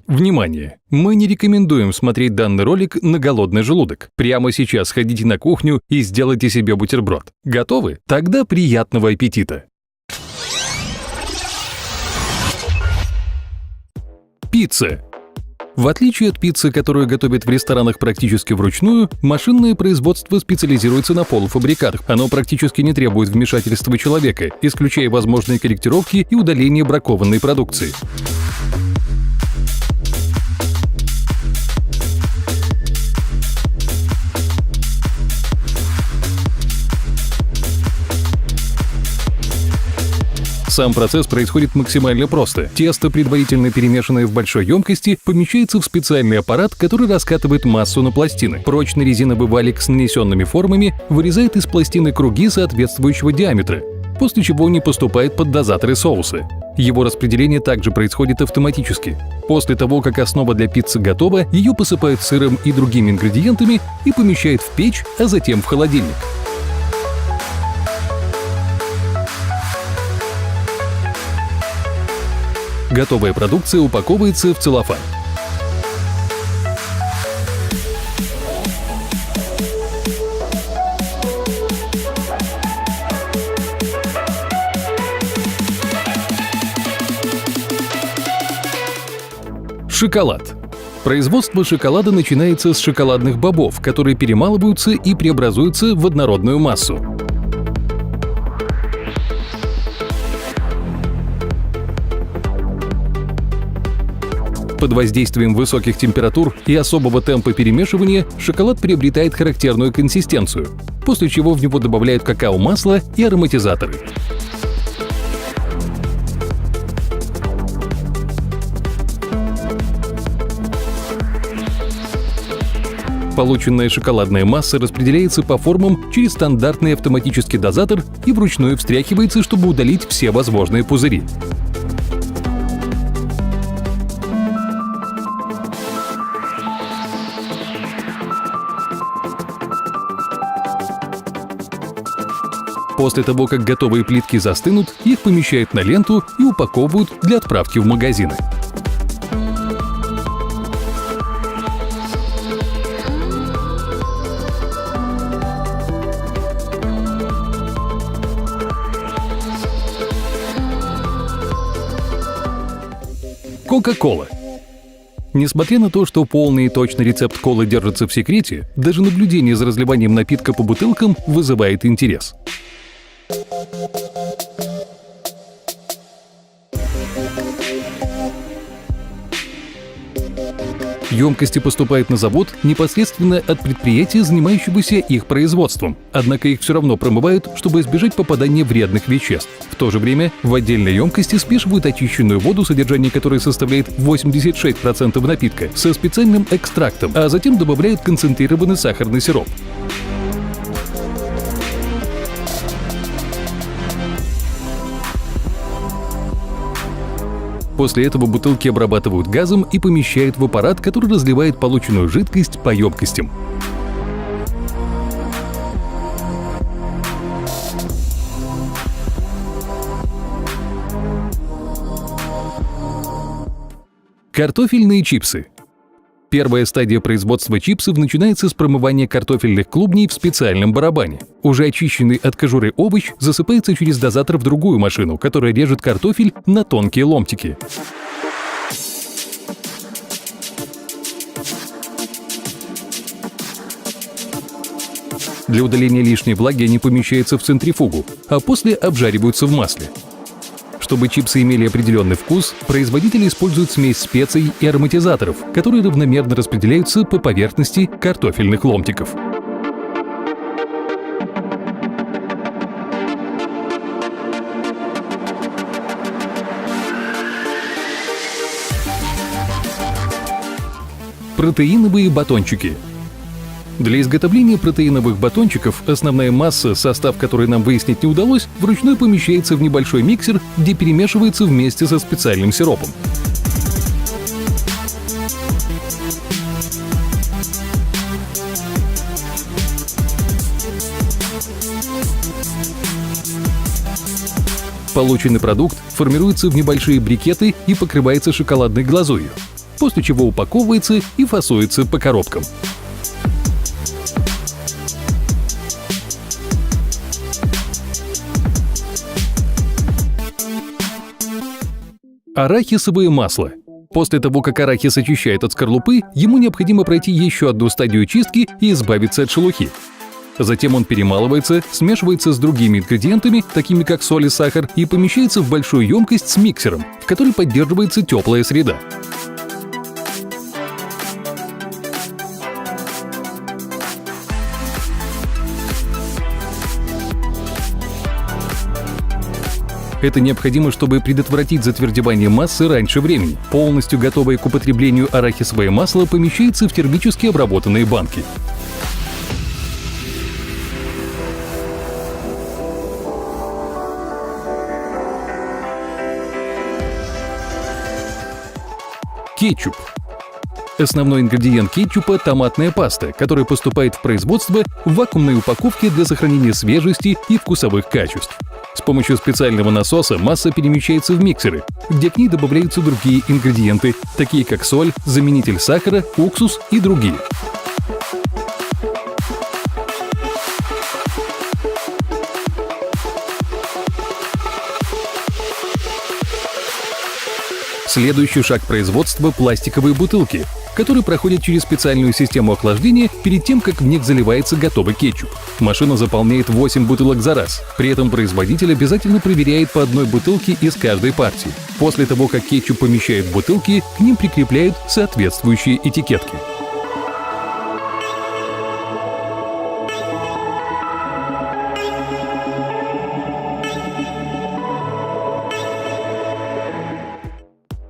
Внимание! Мы не рекомендуем смотреть данный ролик на голодный желудок. Прямо сейчас сходите на кухню и сделайте себе бутерброд. Готовы? Тогда приятного аппетита! Пицца. В отличие от пиццы, которую готовят в ресторанах практически вручную, машинное производство специализируется на полуфабрикатах. Оно практически не требует вмешательства человека, исключая возможные корректировки и удаление бракованной продукции. Сам процесс происходит максимально просто. Тесто, предварительно перемешанное в большой емкости, помещается в специальный аппарат, который раскатывает массу на пластины. Прочный резиновый валик с нанесенными формами вырезает из пластины круги соответствующего диаметра, после чего они поступают под дозаторы соуса. Его распределение также происходит автоматически. После того, как основа для пиццы готова, ее посыпают сыром и другими ингредиентами и помещают в печь, а затем в холодильник. Готовая продукция упаковывается в целлофан. Шоколад. Производство шоколада начинается с шоколадных бобов, которые перемалываются и преобразуются в однородную массу. Под воздействием высоких температур и особого темпа перемешивания шоколад приобретает характерную консистенцию, после чего в него добавляют какао-масло и ароматизаторы. Полученная шоколадная масса распределяется по формам через стандартный автоматический дозатор и вручную встряхивается, чтобы удалить все возможные пузыри. После того, как готовые плитки застынут, их помещают на ленту и упаковывают для отправки в магазины. Кока-кола. Несмотря на то, что полный и точный рецепт колы держится в секрете, даже наблюдение за разливанием напитка по бутылкам вызывает интерес. Емкости поступают на завод непосредственно от предприятия, занимающегося их производством, однако их все равно промывают, чтобы избежать попадания вредных веществ. В то же время в отдельной емкости смешивают очищенную воду, содержание которой составляет 86% напитка, со специальным экстрактом, а затем добавляют концентрированный сахарный сироп. После этого бутылки обрабатывают газом и помещают в аппарат, который разливает полученную жидкость по емкостям. Картофельные чипсы. Первая стадия производства чипсов начинается с промывания картофельных клубней в специальном барабане. Уже очищенный от кожуры овощ засыпается через дозатор в другую машину, которая режет картофель на тонкие ломтики. Для удаления лишней влаги они помещаются в центрифугу, а после обжариваются в масле. Чтобы чипсы имели определенный вкус, производители используют смесь специй и ароматизаторов, которые равномерно распределяются по поверхности картофельных ломтиков. Протеиновые батончики. Для изготовления протеиновых батончиков основная масса, состав которой нам выяснить не удалось, вручную помещается в небольшой миксер, где перемешивается вместе со специальным сиропом. Полученный продукт формируется в небольшие брикеты и покрывается шоколадной глазурью. после чего упаковывается и фасуется по коробкам. Арахисовое масло. После того, как арахис очищают от скорлупы, ему необходимо пройти еще одну стадию чистки и избавиться от шелухи. Затем он перемалывается, смешивается с другими ингредиентами, такими как соль и сахар, и помещается в большую емкость с миксером, в которой поддерживается теплая среда. Это необходимо, чтобы предотвратить затвердевание массы раньше времени. Полностью готовое к употреблению арахисовое масло помещается в термически обработанные банки. Кетчуп. Основной ингредиент кетчупа – томатная паста, которая поступает в производство в вакуумной упаковке для сохранения свежести и вкусовых качеств. С помощью специального насоса масса перемещается в миксеры, где к ней добавляются другие ингредиенты, такие как соль, заменитель сахара, уксус и другие. Следующий шаг производства – пластиковые бутылки, которые проходят через специальную систему охлаждения перед тем, как в них заливается готовый кетчуп. Машина заполняет 8 бутылок за раз. При этом производитель обязательно проверяет по одной бутылке из каждой партии. После того, как кетчуп помещают в бутылки, к ним прикрепляют соответствующие этикетки.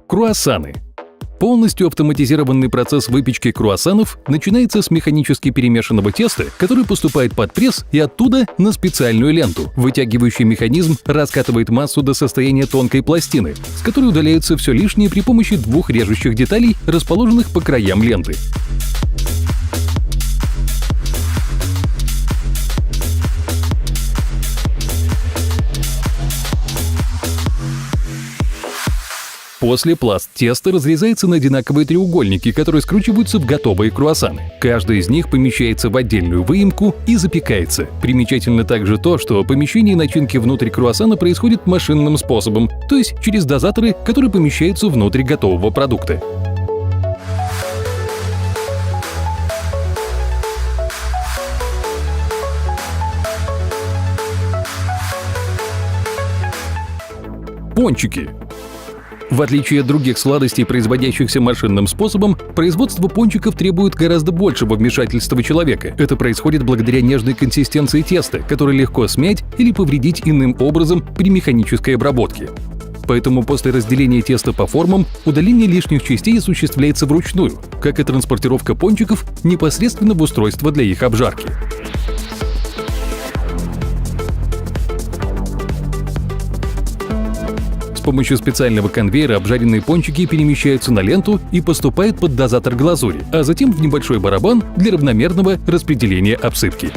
Круассаны. Полностью автоматизированный процесс выпечки круассанов начинается с механически перемешанного теста, которое поступает под пресс и оттуда на специальную ленту. Вытягивающий механизм раскатывает массу до состояния тонкой пластины, с которой удаляется все лишнее при помощи двух режущих деталей, расположенных по краям ленты. После пласт теста разрезается на одинаковые треугольники, которые скручиваются в готовые круассаны. Каждый из них помещается в отдельную выемку и запекается. Примечательно также то, что помещение начинки внутрь круассана происходит машинным способом, то есть через дозаторы, которые помещаются внутрь готового продукта. Пончики. В отличие от других сладостей, производящихся машинным способом, производство пончиков требует гораздо большего вмешательства человека. Это происходит благодаря нежной консистенции теста, которое легко смять или повредить иным образом при механической обработке. Поэтому после разделения теста по формам удаление лишних частей осуществляется вручную, как и транспортировка пончиков непосредственно в устройство для их обжарки. С помощью специального конвейера обжаренные пончики перемещаются на ленту и поступают под дозатор глазури, а затем в небольшой барабан для равномерного распределения обсыпки.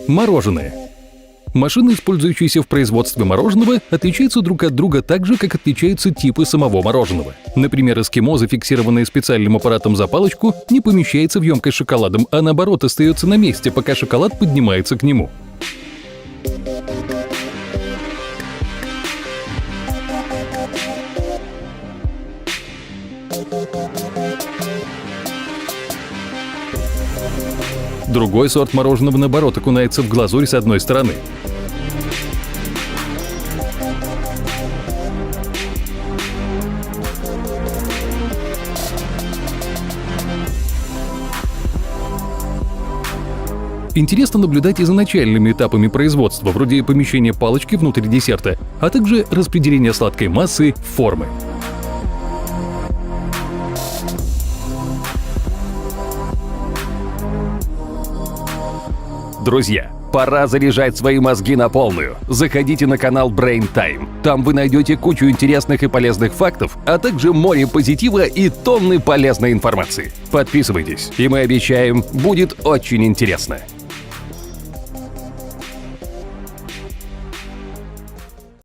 Мороженое. Машины, использующиеся в производстве мороженого, отличаются друг от друга так же, как отличаются типы самого мороженого. Например, эскимо, зафиксированное специальным аппаратом за палочку, не помещается в емкость с шоколадом, а наоборот остается на месте, пока шоколад поднимается к нему. Другой сорт мороженого, наоборот, окунается в глазурь с одной стороны. Интересно наблюдать и за начальными этапами производства, вроде помещения палочки внутрь десерта, а также распределения сладкой массы в формы. Друзья, пора заряжать свои мозги на полную. Заходите на канал Brain Time. Там вы найдете кучу интересных и полезных фактов, а также море позитива и тонны полезной информации. Подписывайтесь, и мы обещаем, будет очень интересно.